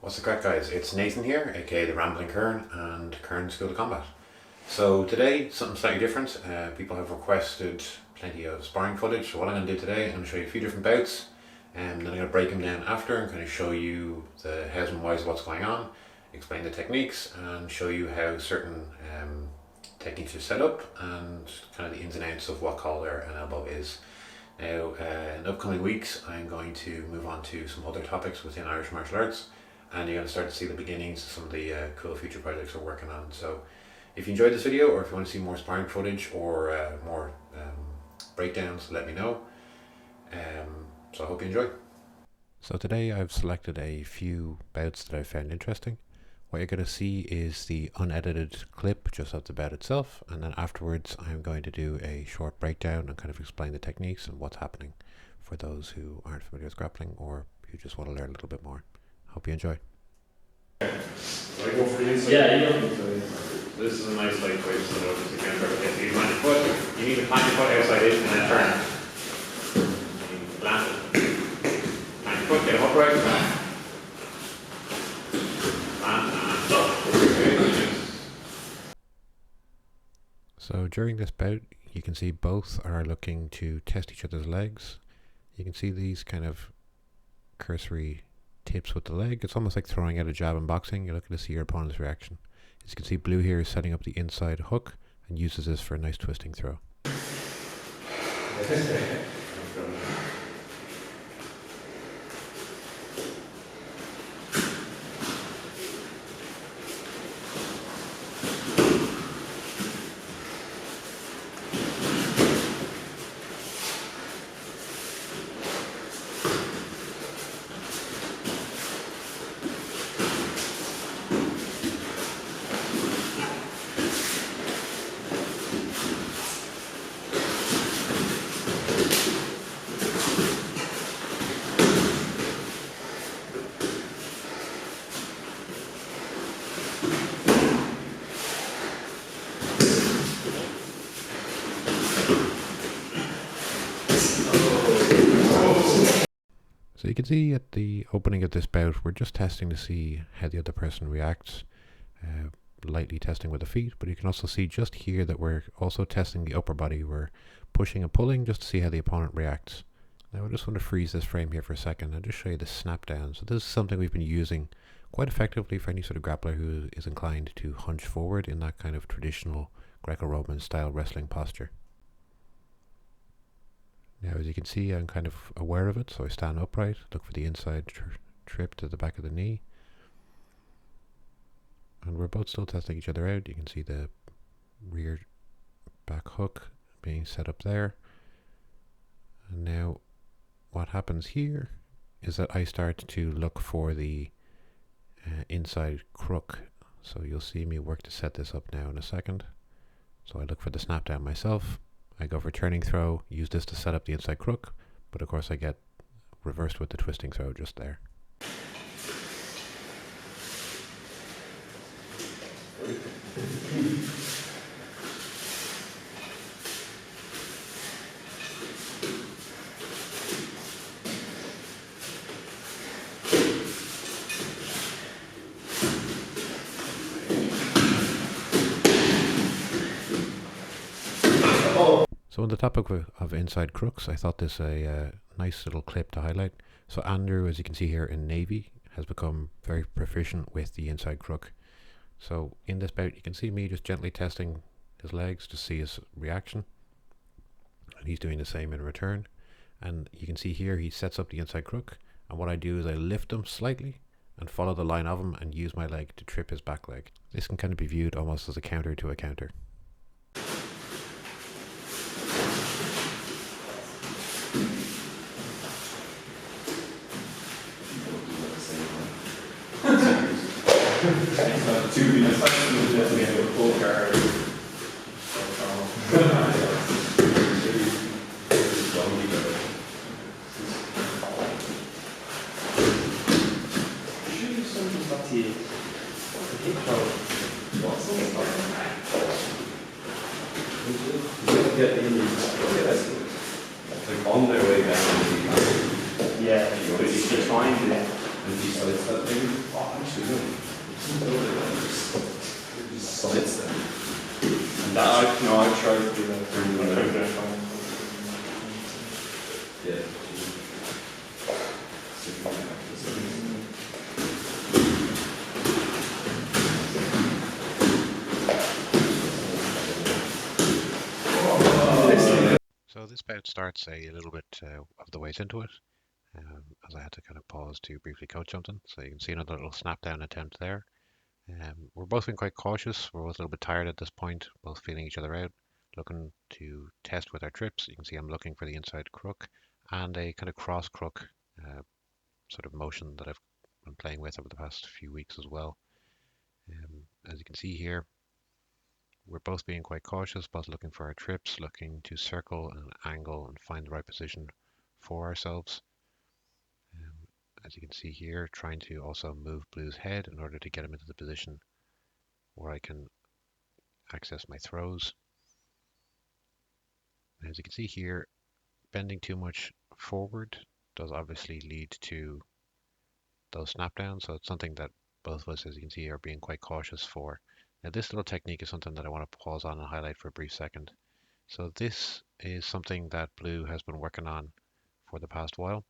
What's the crack, guys? It's Nathan here, aka the Rambling Kern, and Kern School of Combat. So today, something slightly different. People have requested plenty of sparring footage, so what I'm going to do today, I'm going to show you a few different bouts, and then I'm going to break them down after and kind of show you the hows and whys of what's going on, explain the techniques, and show you how certain techniques are set up, and kind of the ins and outs of what collar and elbow is. Now, in upcoming weeks, I'm going to move on to some other topics within Irish martial arts, and you're going to start to see the beginnings of some of the cool future projects we're working on. So if you enjoyed this video, or if you want to see more sparring footage or more breakdowns, let me know. So I hope you enjoy. So today I've selected a few bouts that I found interesting. What you're going to see is the unedited clip just of the bout itself, and then afterwards I'm going to do a short breakdown and kind of explain the techniques and what's happening for those who aren't familiar with grappling or who just want to learn a little bit more. Hope you enjoy. Yeah, you know. This is a nice lightweight, so notice you can't if you plant your foot, you need to plant your foot outside in and then turn. You need to plant it. Plant your foot, get them upright. Plant and up. So during this bout, you can see both are looking to test each other's legs. You can see these kind of cursory tips with the leg. It's almost like throwing out a jab in boxing. You're looking to see your opponent's reaction. As you can see, Blue here is setting up the inside hook and uses this for a nice twisting throw. So you can see at the opening of this bout, we're just testing to see how the other person reacts, lightly testing with the feet, but you can also see just here that we're also testing the upper body. We're pushing and pulling just to see how the opponent reacts. Now I just want to freeze this frame here for a second and just show you the snap down. So this is something we've been using quite effectively for any sort of grappler who is inclined to hunch forward in that kind of traditional Greco-Roman style wrestling posture. Now, as you can see, I'm kind of aware of it, so I stand upright, look for the inside trip to the back of the knee. And we're both still testing each other out. You can see the rear back hook being set up there. And now, what happens here is that I start to look for the inside crook. So you'll see me work to set this up now in a second. So I look for the snap down myself. I go for turning throw, use this to set up the inside crook, but of course I get reversed with the twisting throw just there. So on the topic of inside crooks, I thought this a nice little clip to highlight. So Andrew, as you can see here in Navy, has become very proficient with the inside crook. So in this bout, you can see me just gently testing his legs to see his reaction. And he's doing the same in return. And you can see here he sets up the inside crook. And what I do is I lift him slightly and follow the line of him and use my leg to trip his back leg. This can kind of be viewed almost as a counter to a counter. On their way down. Yeah, You're trying to. And he starts that thing. Just sidestep. And that, no, I tried to do that. Yeah. So this bout starts a little bit of the ways into it, as I had to kind of pause to briefly coach something. So you can see another little snap down attempt there. We're both being quite cautious. We're both a little bit tired at this point, both feeling each other out, looking to test with our trips. You can see I'm looking for the inside crook and a kind of cross crook sort of motion that I've been playing with over the past few weeks as well. As you can see here, we're both being quite cautious, both looking for our trips, looking to circle and angle and find the right position for ourselves. As you can see here, trying to also move Blue's head in order to get him into the position where I can access my throws. As you can see here, bending too much forward does obviously lead to those snap downs, so it's something that both of us, as you can see, are being quite cautious for. Now this little technique is something that I want to pause on and highlight for a brief second. So this is something that Blue has been working on for the past while.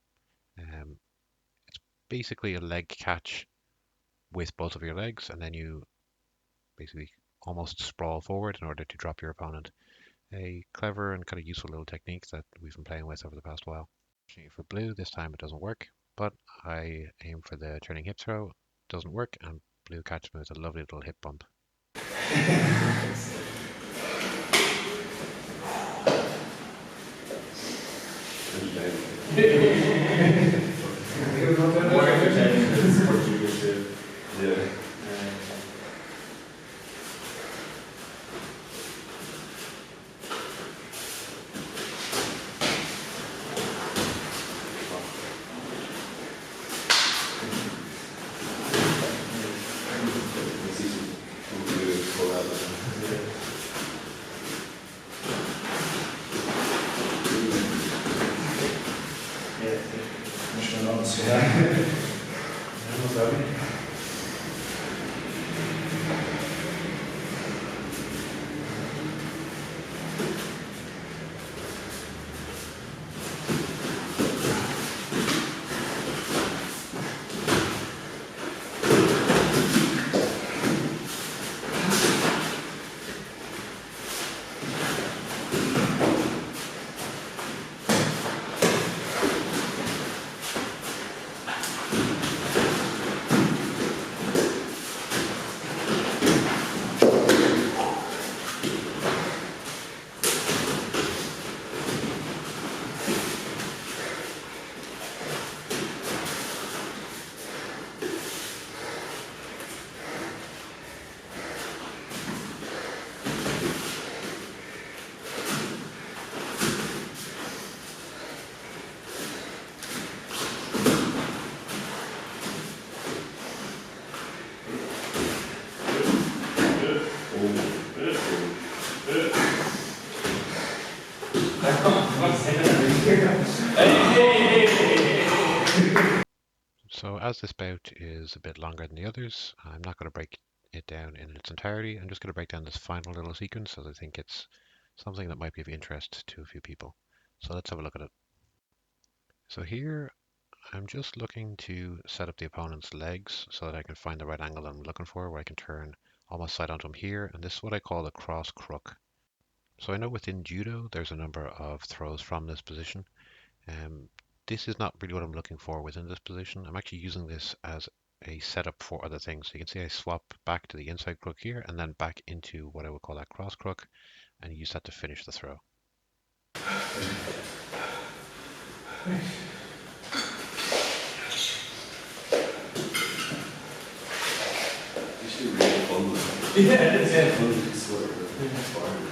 It's basically a leg catch with both of your legs, and then you basically almost sprawl forward in order to drop your opponent. A clever and kind of useful little technique that we've been playing with over the past while. For Blue, this time it doesn't work, but I aim for the turning hip throw, doesn't work, and Blue catches me with a lovely little hip bump. Yeah. So as this bout is a bit longer than the others, I'm not going to break it down in its entirety. I'm just going to break down this final little sequence as I think it's something that might be of interest to a few people. So let's have a look at it. So here I'm just looking to set up the opponent's legs so that I can find the right angle that I'm looking for, where I can turn almost side onto him here, and this is what I call a cross crook. So I know within judo there's a number of throws from this position. This is not really what I'm looking for within this position. I'm actually using this as a setup for other things. So you can see I swap back to the inside crook here and then back into what I would call that cross crook and use that to finish the throw. Yeah, it's fun. It's sort of inspiring.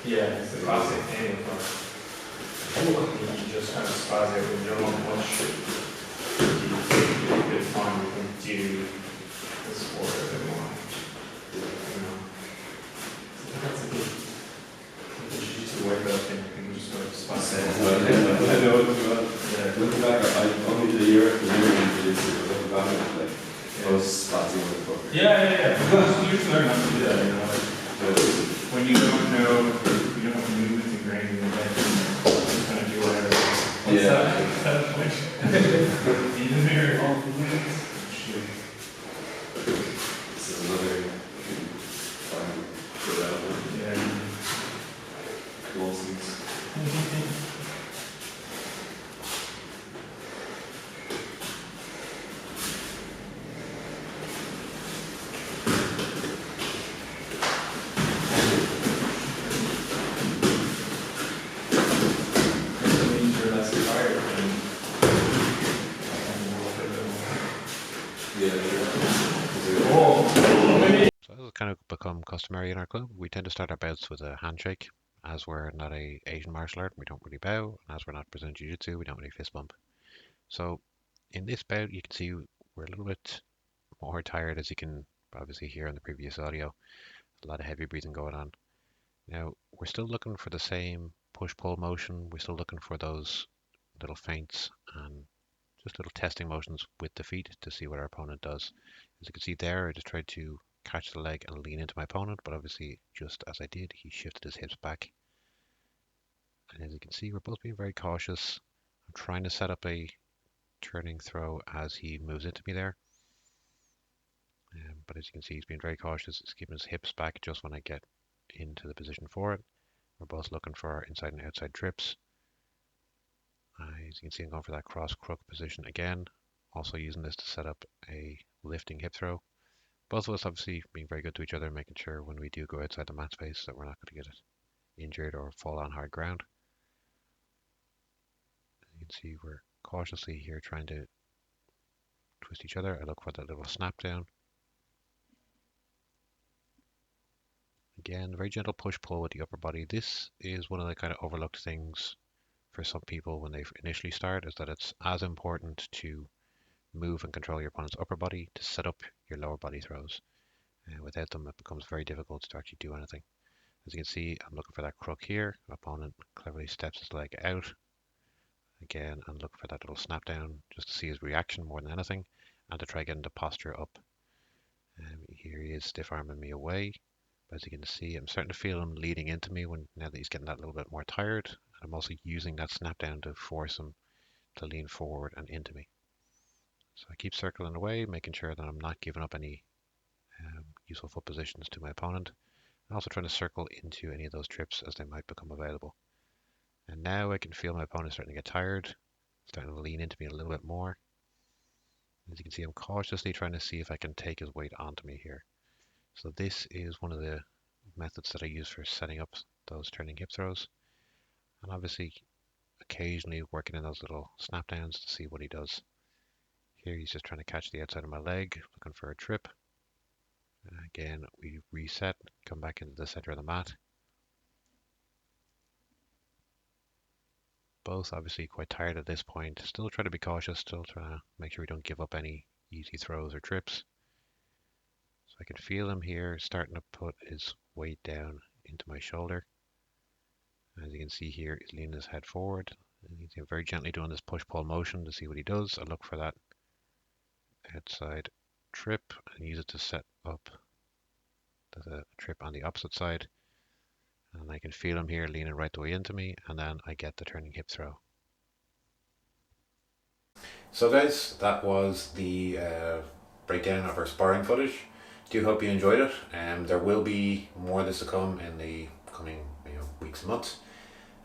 Yeah, it's the classic thing for you just kind of spaz out when you don't know how much you could find you can do the sport a bit more. You know. That's a good jiu-jitsu way of thing. You can just sort of spaz out. I know it well. Yeah. Looking back, I only did a year after jiu-jitsu, but looking back at it, like, I was spazzing with the fucker. Yeah. You just learn how to do that, you know. Like, when you don't know, you don't have movements ingrained in your head, you're just going to do whatever. What's that point? In the mirror, all the movements. Shit. This is another good element. Yeah. Lawsuits. So this has kind of become customary in our club. We tend to start our bouts with a handshake, as we're not a Asian martial art, we don't really bow, and as we're not Brazilian Jiu-Jitsu, we don't really fist bump. So in this bout, you can see we're a little bit more tired, as you can obviously hear in the previous audio. A lot of heavy breathing going on. Now, we're still looking for the same push-pull motion. We're still looking for those little feints and just little testing motions with the feet to see what our opponent does. As you can see there, I just tried to catch the leg and lean into my opponent, but obviously just as I did, he shifted his hips back. And as you can see, we're both being very cautious. I'm trying to set up a turning throw as he moves into me there. But as you can see, he's being very cautious. He's keeping his hips back just when I get into the position for it. We're both looking for our inside and outside trips. As you can see, I'm going for that cross crook position again. Also using this to set up a lifting hip throw. Both of us obviously being very good to each other, making sure when we do go outside the mat space that we're not going to get injured or fall on hard ground. You can see we're cautiously here trying to twist each other. I look for that little snap down. Again, very gentle push pull with the upper body. This is one of the kind of overlooked things for some people when they initially start, is that it's as important to move and control your opponent's upper body to set up your lower body throws. Without them, it becomes very difficult to actually do anything. As you can see, I'm looking for that crook here. My opponent cleverly steps his leg out. Again, I'm looking for that little snap down just to see his reaction more than anything, and to try getting the posture up. Here he is stiff arming me away. But as you can see, I'm starting to feel him leading into me now that he's getting that little bit more tired. I'm also using that snap down to force him to lean forward and into me. So I keep circling away, making sure that I'm not giving up any useful foot positions to my opponent. I'm also trying to circle into any of those trips as they might become available. And now I can feel my opponent starting to get tired, starting to lean into me a little bit more. As you can see, I'm cautiously trying to see if I can take his weight onto me here. So this is one of the methods that I use for setting up those turning hip throws. And obviously occasionally working in those little snap downs to see what he does. Here he's just trying to catch the outside of my leg, looking for a trip. Again, we reset, come back into the center of the mat. Both obviously quite tired at this point. Still trying to be cautious, still trying to make sure we don't give up any easy throws or trips. So I can feel him here starting to put his weight down into my shoulder. As you can see here, he's leaning his head forward. And he's very gently doing this push-pull motion to see what he does. I look for that outside trip and use it to set up the trip on the opposite side. And I can feel him here leaning right the way into me, and then I get the turning hip throw. So guys, that was the breakdown of our sparring footage. Do hope you enjoyed it. There will be more of this to come in the coming weeks and months.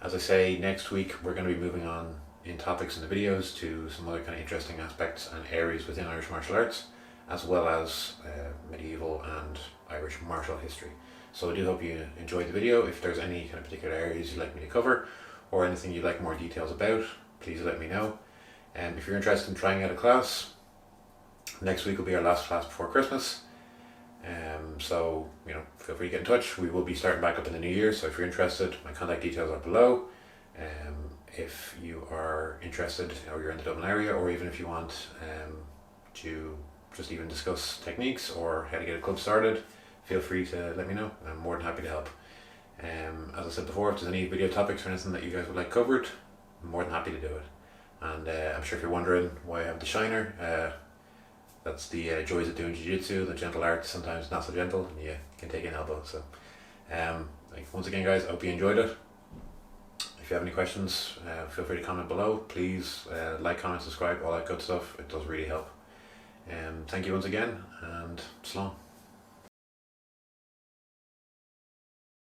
As I say, next week we're going to be moving on in topics in the videos to some other kind of interesting aspects and areas within Irish martial arts, as well as medieval and Irish martial history. So I do hope you enjoyed the video. If there's any kind of particular areas you'd like me to cover, or anything you'd like more details about, please let me know. And if you're interested in trying out a class, next week will be our last class before Christmas. So, feel free to get in touch. We will be starting back up in the new year, so if you're interested, my contact details are below. If you are interested, or you're in the Dublin area, or even if you want to just even discuss techniques or how to get a club started, feel free to let me know. I'm more than happy to help. As I said before, if there's any video topics or anything that you guys would like covered, I'm more than happy to do it. And I'm sure if you're wondering why I have the shiner, that's the joys of doing jiu-jitsu. The gentle art sometimes not so gentle, and you can take an elbow. So once again, guys, I hope you enjoyed it. If you have any questions, feel free to comment below. Please like, comment, subscribe, all that good stuff. It does really help. Thank you once again, and slán.